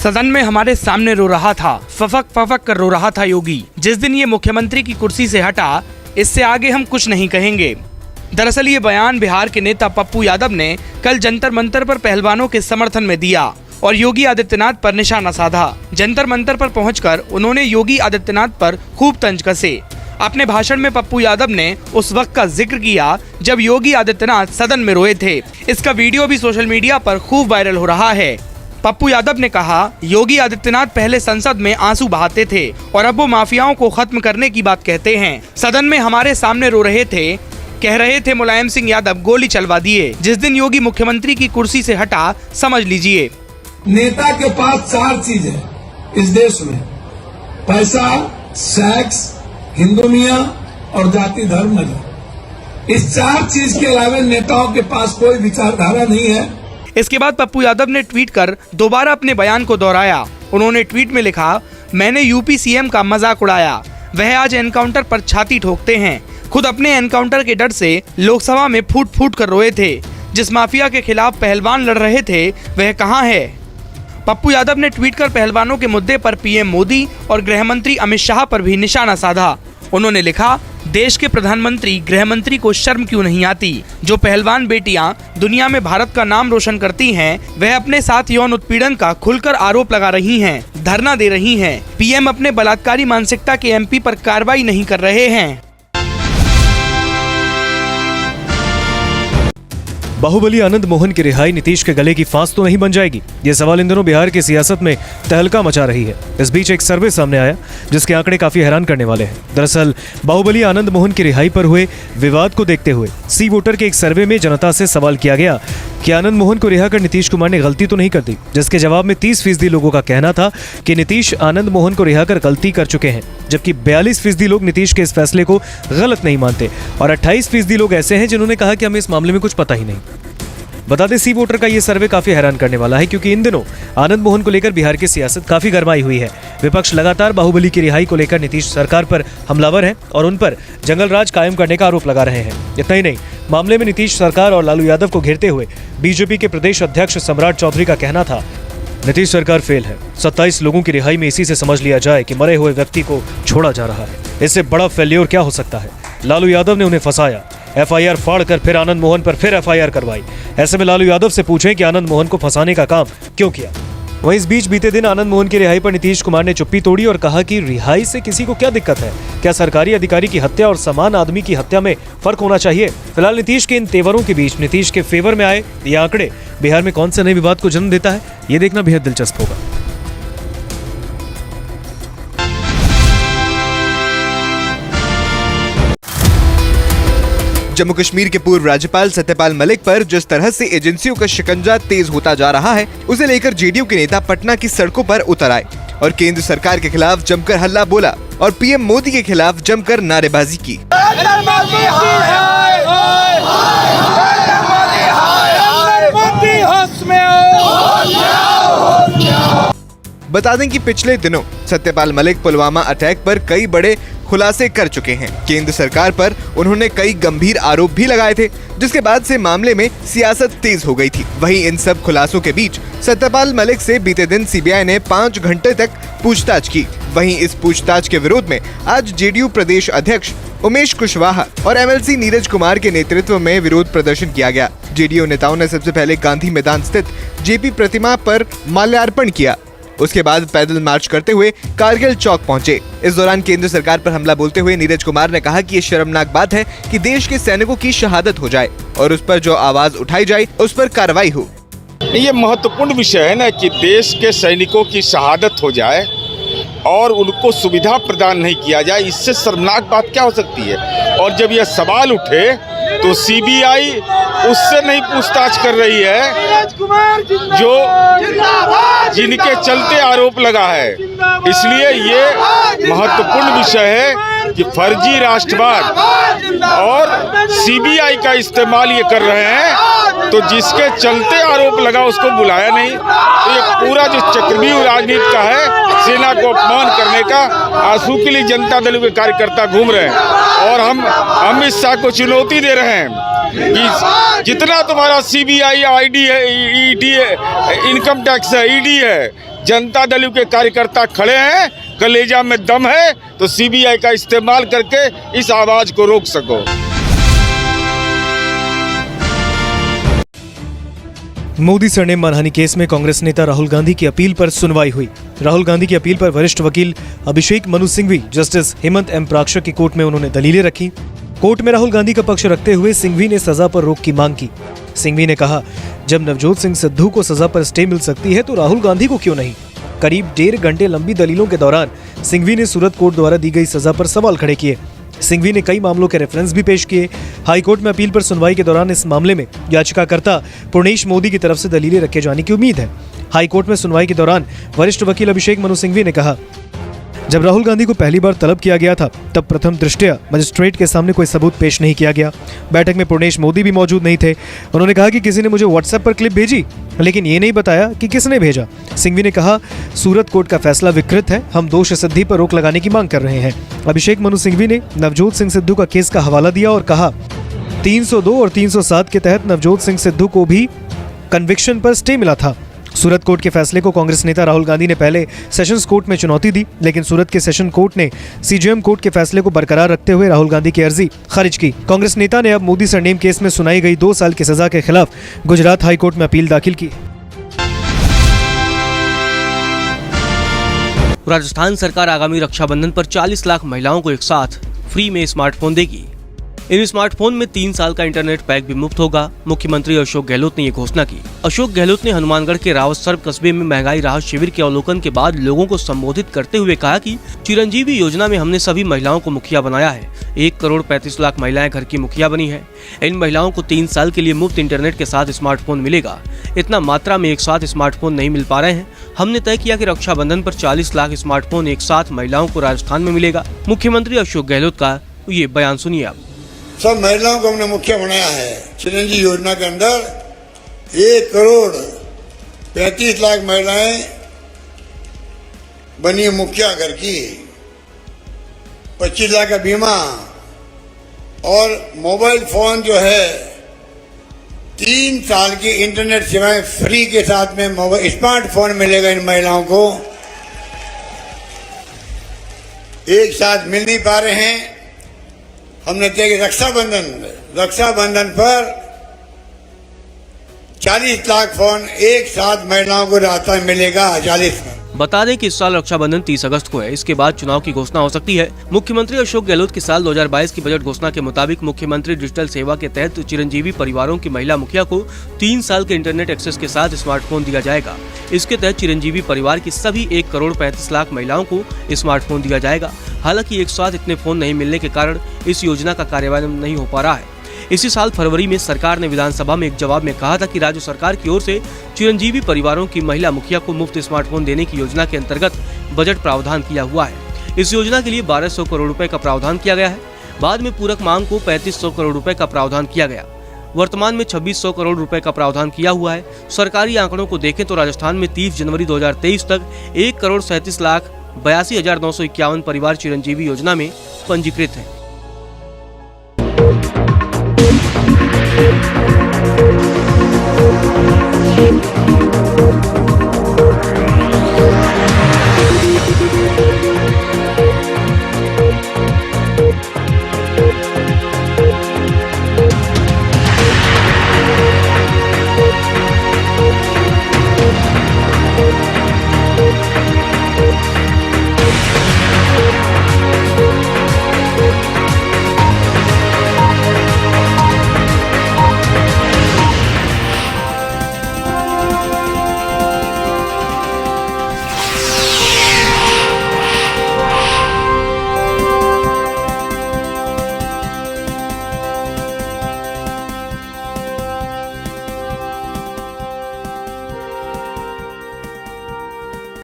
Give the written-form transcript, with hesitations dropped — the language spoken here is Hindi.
सदन में हमारे सामने रो रहा था, फफक फफक कर रो रहा था योगी। जिस दिन ये मुख्यमंत्री की कुर्सी से हटा, इससे आगे हम कुछ नहीं कहेंगे। दरअसल ये बयान बिहार के नेता पप्पू यादव ने कल जंतर मंतर पर पहलवानों के समर्थन में दिया और योगी आदित्यनाथ पर निशाना साधा। जंतर मंतर पर पहुंचकर उन्होंने योगी आदित्यनाथ पर खूब तंज कसे। अपने भाषण में पप्पू यादव ने उस वक्त का जिक्र किया जब योगी आदित्यनाथ सदन में रोए थे। इसका वीडियो भी सोशल मीडिया पर खूब वायरल हो रहा है। पप्पू यादव ने कहा, योगी आदित्यनाथ पहले संसद में आंसू बहाते थे और अब वो माफियाओं को खत्म करने की बात कहते हैं। सदन में हमारे सामने रो रहे थे, कह रहे थे मुलायम सिंह यादव गोली चलवा दिए। जिस दिन योगी मुख्यमंत्री की कुर्सी से हटा, समझ लीजिए। नेता के पास 4 चीज है इस देश में: पैसा, सेक्स, हिंदू मियां और जाति धर्म मजहब। इस 4 चीज के अलावा नेताओं के पास कोई विचारधारा नहीं है। इसके बाद पप्पू यादव ने ट्वीट कर दोबारा अपने बयान को दोहराया। उन्होंने ट्वीट में लिखा, मैंने यूपी सीएम का मजाक उड़ाया, वह आज एनकाउंटर पर छाती ठोकते हैं। खुद अपने एनकाउंटर के डर से लोकसभा में फूट फूट कर रोए थे। जिस माफिया के खिलाफ पहलवान लड़ रहे थे, वह कहाँ है? पप्पू यादव ने ट्वीट कर पहलवानों के मुद्दे पर पीएम मोदी और गृह मंत्री अमित शाह पर भी निशाना साधा। उन्होंने लिखा, देश के प्रधानमंत्री गृह मंत्री को शर्म क्यों नहीं आती? जो पहलवान बेटियां दुनिया में भारत का नाम रोशन करती हैं, वह अपने साथ यौन उत्पीड़न का खुलकर आरोप लगा रही हैं, धरना दे रही हैं। पीएम अपने बलात्कारी मानसिकता के एमपी पर कार्रवाई नहीं कर रहे हैं। बाहुबली आनंद मोहन की रिहाई नीतीश के गले की फांस तो नहीं बन जाएगी? ये सवाल इन दिनों बिहार की सियासत में तहलका मचा रही है। इस बीच एक सर्वे सामने आया जिसके आंकड़े काफी हैरान करने वाले हैं। दरअसल बाहुबली आनंद मोहन की रिहाई पर हुए विवाद को देखते हुए सी वोटर के एक सर्वे में जनता से सवाल किया गया कि आनंद मोहन को रिहा कर नीतीश कुमार ने गलती तो नहीं कर दी, जिसके जवाब में 30% लोगों का कहना था कि नीतीश आनंद मोहन को रिहा कर गलती कर चुके हैं, जबकि 42% लोग नीतीश के इस फैसले को गलत नहीं मानते और 28% लोग ऐसे हैं जिन्होंने कहा कि हमें इस मामले में कुछ पता ही नहीं। बता दें, सी वोटर का ये सर्वे काफी हैरान करने वाला है, क्योंकि इन दिनों आनंद मोहन को लेकर बिहार की सियासत काफी गरमाई हुई है। विपक्ष लगातार बाहुबली की रिहाई को लेकर नीतीश सरकार पर हमलावर है और उन पर जंगल राज कायम करने का आरोप लगा रहे हैं। इतना ही नहीं, मामले में नीतीश सरकार और लालू यादव को घेरते हुए बीजेपी के प्रदेश अध्यक्ष सम्राट चौधरी का कहना था, नीतीश सरकार फेल है। 27 लोगों की रिहाई में इसी से समझ लिया जाए कि मरे हुए व्यक्ति को छोड़ा जा रहा है। इससे बड़ा फेल्योर क्या हो सकता है? लालू यादव ने उन्हें फंसाया, एफआईआर फाड़ कर फिर आनंद मोहन पर फिर एफआईआर करवाई। ऐसे में लालू यादव से पूछें कि आनंद मोहन को फंसाने का काम क्यों किया। वहीं इस बीच बीते दिन आनंद मोहन की रिहाई पर नीतीश कुमार ने चुप्पी तोड़ी और कहा कि रिहाई से किसी को क्या दिक्कत है? क्या सरकारी अधिकारी की हत्या और समान आदमी की हत्या में फर्क होना चाहिए? फिलहाल नीतीश के इन तेवरों के बीच नीतीश के फेवर में आए ये आंकड़े बिहार में कौन से नए विवाद को जन्म देता है, ये देखना बेहद दिलचस्प होगा। जम्मू कश्मीर के पूर्व राज्यपाल सत्यपाल मलिक पर जिस तरह से एजेंसियों का शिकंजा तेज होता जा रहा है, उसे लेकर जेडीयू के नेता पटना की सड़कों पर उतर आए और केंद्र सरकार के खिलाफ जमकर हल्ला बोला और पीएम मोदी के खिलाफ जमकर नारेबाजी की। बता दें कि पिछले दिनों सत्यपाल मलिक पुलवामा अटैक पर कई बड़े खुलासे कर चुके हैं। केंद्र सरकार पर उन्होंने कई गंभीर आरोप भी लगाए थे, जिसके बाद से मामले में सियासत तेज हो गई थी। वहीं इन सब खुलासों के बीच सत्यपाल मलिक से बीते दिन सीबीआई ने 5 घंटे तक पूछताछ की। वहीं इस पूछताछ के विरोध में आज जेडीयू प्रदेश अध्यक्ष उमेश कुशवाहा और एमएलसी नीरज कुमार के नेतृत्व में विरोध प्रदर्शन किया गया। जेडीयू नेताओं ने सबसे पहले गांधी मैदान स्थित जेपी प्रतिमा पर माल्यार्पण किया। उसके बाद पैदल मार्च करते हुए कारगिल चौक पहुंचे। इस दौरान केंद्र सरकार पर हमला बोलते हुए नीरज कुमार ने कहा कि ये शर्मनाक बात है कि देश के सैनिकों की शहादत हो जाए और उस पर जो आवाज उठाई जाए उस पर कार्रवाई हो। ये महत्वपूर्ण विषय है ना कि देश के सैनिकों की शहादत हो जाए और उनको सुविधा प्रदान नहीं किया जाए, इससे शर्मनाक बात क्या हो सकती है? और जब यह सवाल उठे तो सीबीआई उससे नहीं पूछताछ कर रही है जो जिनके चलते आरोप लगा है। इसलिए ये महत्वपूर्ण विषय है कि फर्जी राष्ट्रवाद और सीबीआई का इस्तेमाल ये कर रहे हैं, तो जिसके चलते आरोप लगा उसको बुलाया नहीं। तो ये पूरा जो चक्रव्यूह राजनीति का है, सेना को अपमान करने का, आंसू के लिए जनता दल के कार्यकर्ता घूम रहे हैं और हम अमित शाह को चुनौती दे रहे हैं कि जितना तुम्हारा सीबीआई, आईडी है, ईडी है, इनकम टैक्स है, ईडी है, जनता दल के कार्यकर्ता खड़े हैं, कलेजा में दम है तो सीबीआई का इस्तेमाल करके इस आवाज को रोक सको। मोदी सरनेम मानहानि केस में कांग्रेस नेता राहुल गांधी की अपील पर सुनवाई हुई। राहुल गांधी की अपील पर वरिष्ठ वकील अभिषेक मनु सिंघवी, जस्टिस हेमंत एम प्राक्षक की कोर्ट में उन्होंने दलीलें रखी। कोर्ट में राहुल गांधी का पक्ष रखते हुए सिंघवी ने सजा पर रोक की मांग की। सिंघवी ने कहा, जब नवजोत सिंह सिद्धू को सजा पर स्टे मिल सकती है तो राहुल गांधी को क्यों नहीं। करीब 1.5 घंटे लंबी दलीलों के दौरान सिंघवी ने सूरत कोर्ट द्वारा दी गई सजा पर सवाल खड़े किए। सिंघवी ने कई मामलों के रेफरेंस भी पेश किए। हाईकोर्ट में अपील पर सुनवाई के दौरान इस मामले में याचिकाकर्ता पुर्णेश मोदी की तरफ से दलीलें रखे जाने की उम्मीद है। हाईकोर्ट में सुनवाई के दौरान वरिष्ठ वकील अभिषेक मनु सिंघवी ने कहा, जब राहुल गांधी को पहली बार तलब किया गया था तब प्रथम दृष्टया मजिस्ट्रेट के सामने कोई सबूत पेश नहीं किया गया। बैठक में पुर्णेश मोदी भी मौजूद नहीं थे। उन्होंने कहा कि किसी ने मुझे व्हाट्सएप पर क्लिप भेजी, लेकिन ये नहीं बताया कि किसने भेजा। सिंघवी ने कहा, सूरत कोर्ट का फैसला विकृत है, हम दोष सिद्धि पर रोक लगाने की मांग कर रहे हैं। अभिषेक मनु सिंघवी ने नवजोत सिंह सिद्धू का केस का हवाला दिया और कहा, 302 और 307 के तहत नवजोत सिंह सिद्धू को भी कन्विक्शन पर स्टे मिला था। सूरत कोर्ट के फैसले को कांग्रेस नेता राहुल गांधी ने पहले सेशंस कोर्ट में चुनौती दी, लेकिन सूरत के सेशन कोर्ट ने सीजेएम कोर्ट के फैसले को बरकरार रखते हुए राहुल गांधी की अर्जी खारिज की। कांग्रेस नेता ने अब मोदी सरनेम केस में सुनाई गई 2 साल की सजा के खिलाफ गुजरात हाई कोर्ट में अपील दाखिल की। राजस्थान सरकार आगामी रक्षाबंधन पर 40 लाख महिलाओं को एक साथ फ्री में स्मार्टफोन देगी। इन स्मार्टफोन में 3 साल का इंटरनेट पैक भी मुफ्त होगा। मुख्यमंत्री अशोक गहलोत ने ये घोषणा की। अशोक गहलोत ने हनुमानगढ़ के रावतसर कस्बे में महंगाई राहत शिविर के अवलोकन के बाद लोगों को संबोधित करते हुए कहा कि चिरंजीवी योजना में हमने सभी महिलाओं को मुखिया बनाया है। 1 करोड़ 35 लाख महिलाएं घर की मुखिया बनी है। इन महिलाओं को 3 साल के लिए मुफ्त इंटरनेट के साथ स्मार्टफोन मिलेगा। इतना मात्रा में एक साथ स्मार्टफोन नहीं मिल पा रहे हैं। हमने तय किया कि रक्षाबंधन पर 40 लाख स्मार्टफोन एक साथ महिलाओं को राजस्थान में मिलेगा। मुख्यमंत्री अशोक गहलोत का ये बयान सुनिए आप। सब महिलाओं को हमने मुखिया बनाया है। चिरंजीवी योजना के अंदर 1 करोड़ 35 लाख महिलाएं बनी मुखिया घर की, 25 लाख का बीमा और मोबाइल फोन जो है 3 साल की इंटरनेट सेवाएं फ्री के साथ में मोबाइल स्मार्टफोन मिलेगा। इन महिलाओं को एक साथ मिल नहीं पा रहे हैं। हमने तय किया रक्षाबंधन पर 40 लाख फोन एक साथ महिलाओं को रास्ता मिलेगा। 40 बता दें कि इस साल रक्षाबंधन 30 अगस्त को है। इसके बाद चुनाव की घोषणा हो सकती है। मुख्यमंत्री अशोक गहलोत की साल 2022 की बजट घोषणा के मुताबिक मुख्यमंत्री डिजिटल सेवा के तहत चिरंजीवी परिवारों की महिला मुखिया को 3 साल के इंटरनेट एक्सेस के साथ स्मार्टफोन दिया जाएगा। इसके तहत चिरंजीवी परिवार की सभी 1 करोड़ 35 लाख महिलाओं को स्मार्टफोन दिया जाएगा। हालांकि एक साथ इतने फोन नहीं मिलने के कारण इस योजना का कार्यान्वयन नहीं हो पा रहा है। इसी साल फरवरी में सरकार ने विधानसभा में एक जवाब में कहा था कि राज्य सरकार की ओर से चिरंजीवी परिवारों की महिला मुखिया को मुफ्त स्मार्टफोन देने की योजना के अंतर्गत बजट प्रावधान किया हुआ है। इस योजना के लिए 1200 करोड़ रुपए का प्रावधान किया गया है। बाद में पूरक मांग को 3500 करोड़ रुपए का प्रावधान किया गया। वर्तमान में 2600 करोड़ रुपए का प्रावधान किया हुआ है। सरकारी आंकड़ों को देखें तो राजस्थान में 30 जनवरी 2023 तक 1 करोड़ 37 लाख 82,951 परिवार चिरंजीवी योजना में पंजीकृत हैं।